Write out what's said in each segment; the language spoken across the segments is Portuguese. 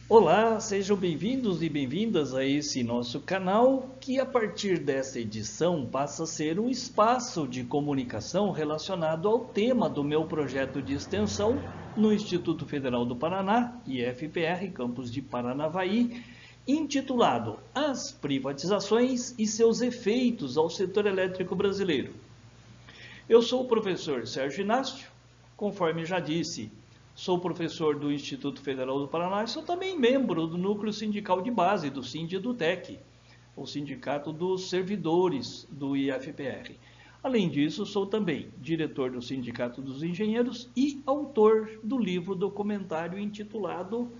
Olá, sejam bem-vindos e bem-vindas a esse nosso canal, que a partir dessa edição passa a ser um espaço de comunicação relacionado ao tema do meu projeto de extensão no Instituto Federal do Paraná, IFPR, campus de Paranavaí, intitulado As Privatizações e seus efeitos ao setor elétrico brasileiro. Eu sou o professor Sérgio Inácio, conforme já disse, sou professor do Instituto Federal do Paraná e sou também membro do Núcleo Sindical de Base, do SINDI-EDUTEC, o Sindicato dos Servidores do IFPR. Além disso, sou também diretor do Sindicato dos Engenheiros e autor do livro documentário intitulado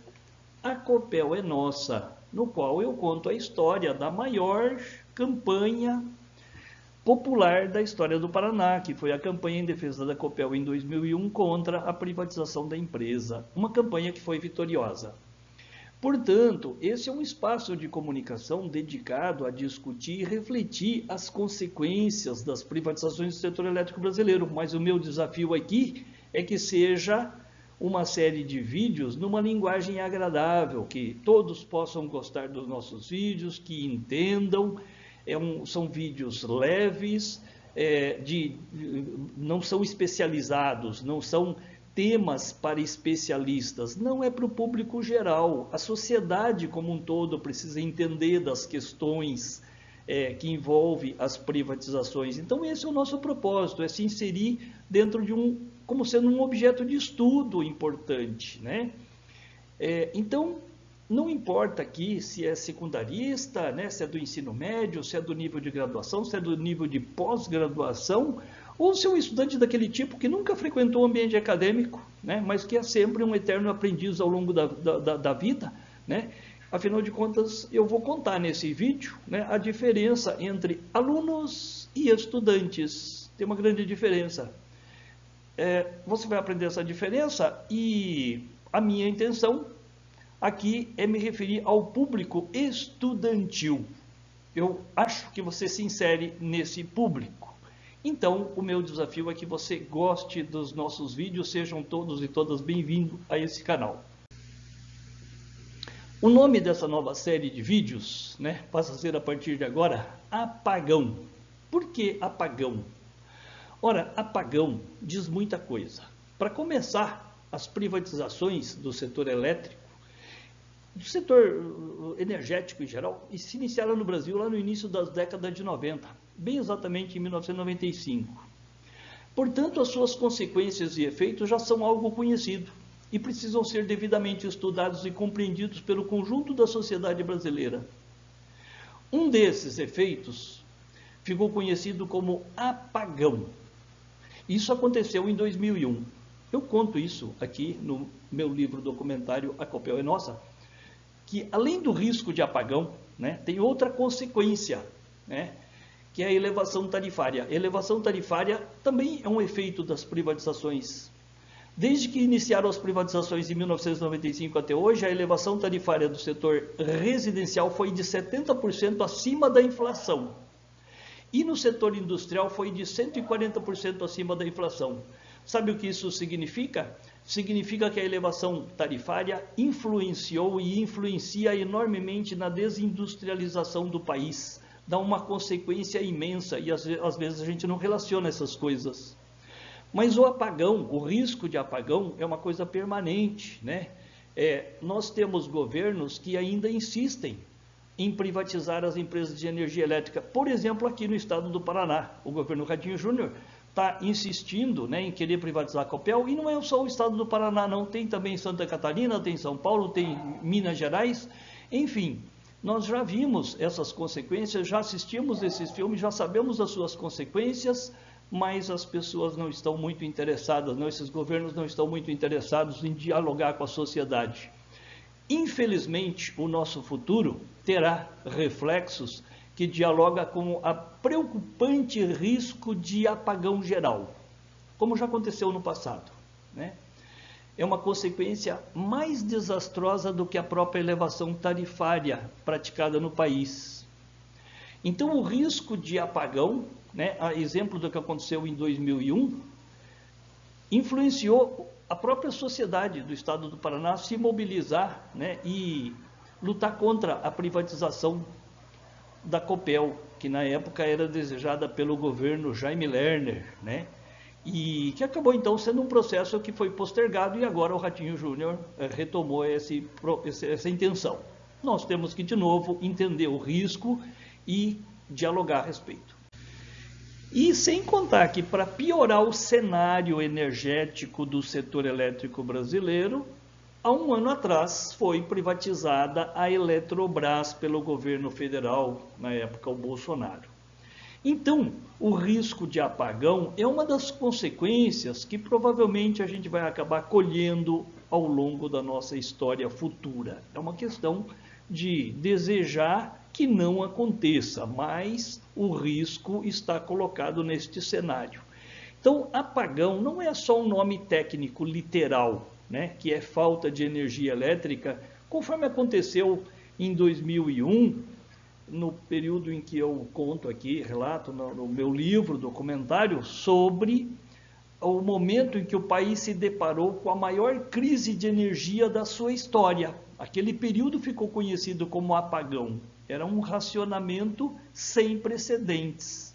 A Copel é Nossa, no qual eu conto a história da maior campanha popular da história do Paraná, que foi a campanha em defesa da Copel em 2001 contra a privatização da empresa, uma campanha que foi vitoriosa. Portanto, esse é um espaço de comunicação dedicado a discutir e refletir as consequências das privatizações do setor elétrico brasileiro, mas o meu desafio aqui é que seja uma série de vídeos numa linguagem agradável, que todos possam gostar dos nossos vídeos, que entendam. São vídeos leves, não são especializados, não são temas para especialistas, não é para o público geral. A sociedade como um todo precisa entender das questões que envolvem as privatizações. Então esse é o nosso propósito, é se inserir dentro de como sendo um objeto de estudo importante, né? Então, não importa aqui se é secundarista, né, se é do ensino médio, se é do nível de graduação, se é do nível de pós-graduação, ou se é um estudante daquele tipo que nunca frequentou o ambiente acadêmico, né, mas que é sempre um eterno aprendiz ao longo da vida, né? Afinal de contas, eu vou contar nesse vídeo, né, a diferença entre alunos e estudantes. Tem uma grande diferença. Você vai aprender essa diferença e a minha intenção aqui é me referir ao público estudantil. Eu acho que você se insere nesse público. Então, o meu desafio é que você goste dos nossos vídeos, sejam todos e todas bem-vindos a esse canal. O nome dessa nova série de vídeos, né, passa a ser a partir de agora, Apagão. Por que apagão? Ora, apagão diz muita coisa. Para começar, as privatizações do setor elétrico, do setor energético em geral, e se iniciaram no Brasil lá no início das décadas de 90, bem exatamente em 1995. Portanto, as suas consequências e efeitos já são algo conhecido e precisam ser devidamente estudados e compreendidos pelo conjunto da sociedade brasileira. Um desses efeitos ficou conhecido como apagão. Isso aconteceu em 2001. Eu conto isso aqui no meu livro documentário A Copel é Nossa, que além do risco de apagão, né, tem outra consequência, né, que é a elevação tarifária. A elevação tarifária também é um efeito das privatizações. Desde que iniciaram as privatizações em 1995 até hoje, a elevação tarifária do setor residencial foi de 70% acima da inflação. E no setor industrial foi de 140% acima da inflação. Sabe o que isso significa? Significa que a elevação tarifária influenciou e influencia enormemente na desindustrialização do país. Dá uma consequência imensa e às vezes a gente não relaciona essas coisas. Mas o apagão, o risco de apagão é uma coisa permanente, né? Nós temos governos que ainda insistem em privatizar as empresas de energia elétrica. Por exemplo, aqui no estado do Paraná, o governo Ratinho Júnior está insistindo, né, em querer privatizar a Copel, e não é só o estado do Paraná, não, tem também Santa Catarina, tem São Paulo, tem Minas Gerais, enfim, nós já vimos essas consequências, já assistimos esses filmes, já sabemos as suas consequências, mas as pessoas não estão muito interessadas, não, esses governos não estão muito interessados em dialogar com a sociedade. Infelizmente, o nosso futuro terá reflexos que dialoga com a preocupante risco de apagão geral, como já aconteceu no passado, né? É uma consequência mais desastrosa do que a própria elevação tarifária praticada no país. Então, o risco de apagão, né, a exemplo do que aconteceu em 2001, influenciou a própria sociedade do estado do Paraná se mobilizar, né, e lutar contra a privatização da Copel, que na época era desejada pelo governo Jaime Lerner, né, e que acabou então sendo um processo que foi postergado e agora o Ratinho Júnior retomou essa intenção. Nós temos que, de novo, entender o risco e dialogar a respeito. E sem contar que, para piorar o cenário energético do setor elétrico brasileiro, há um ano atrás foi privatizada a Eletrobras pelo governo federal, na época o Bolsonaro. Então, o risco de apagão é uma das consequências que provavelmente a gente vai acabar colhendo ao longo da nossa história futura. É uma questão de desejar que não aconteça, mas o risco está colocado neste cenário. Então, apagão não é só um nome técnico literal, né, que é falta de energia elétrica, conforme aconteceu em 2001, no período em que eu conto aqui, relato no meu livro, documentário, sobre o momento em que o país se deparou com a maior crise de energia da sua história. Aquele período ficou conhecido como apagão. Era um racionamento sem precedentes.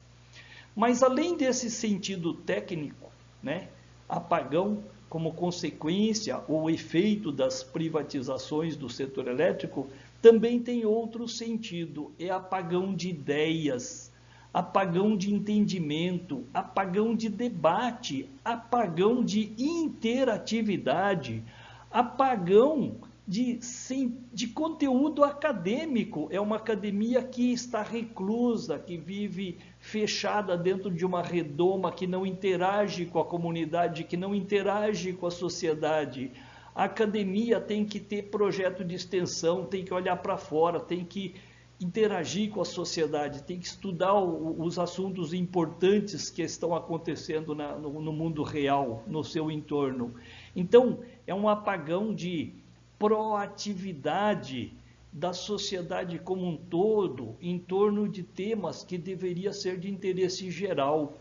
Mas além desse sentido técnico, né, apagão como consequência ou efeito das privatizações do setor elétrico, também tem outro sentido, é apagão de ideias, apagão de entendimento, apagão de debate, apagão de interatividade, apagão de conteúdo acadêmico. É uma academia que está reclusa, que vive fechada dentro de uma redoma, que não interage com a comunidade, que não interage com a sociedade. A academia tem que ter projeto de extensão, tem que olhar para fora, tem que interagir com a sociedade, tem que estudar os assuntos importantes que estão acontecendo no mundo real, no seu entorno. Então, é um apagão de proatividade da sociedade como um todo em torno de temas que deveria ser de interesse geral.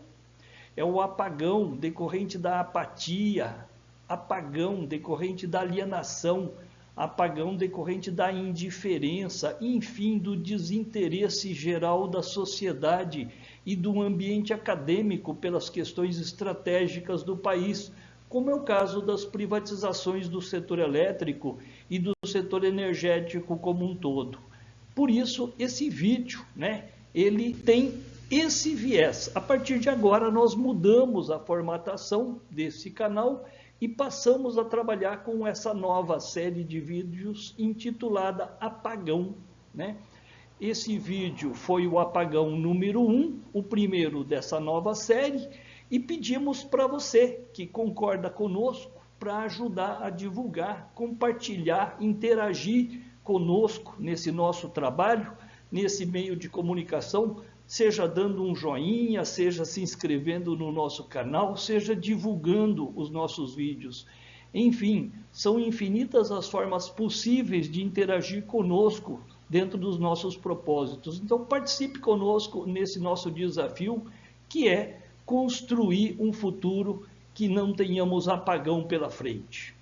É o apagão decorrente da apatia, apagão decorrente da alienação, apagão decorrente da indiferença, enfim, do desinteresse geral da sociedade e do ambiente acadêmico pelas questões estratégicas do país, como é o caso das privatizações do setor elétrico e do setor energético como um todo. Por isso, esse vídeo, né, ele tem esse viés. A partir de agora, nós mudamos a formatação desse canal e passamos a trabalhar com essa nova série de vídeos intitulada Apagão, né? Esse vídeo foi o apagão número 1, o primeiro dessa nova série, e pedimos para você que concorda conosco para ajudar a divulgar, compartilhar, interagir conosco nesse nosso trabalho, nesse meio de comunicação, seja dando um joinha, seja se inscrevendo no nosso canal, seja divulgando os nossos vídeos. Enfim, são infinitas as formas possíveis de interagir conosco dentro dos nossos propósitos. Então participe conosco nesse nosso desafio, que é construir um futuro que não tenhamos apagão pela frente.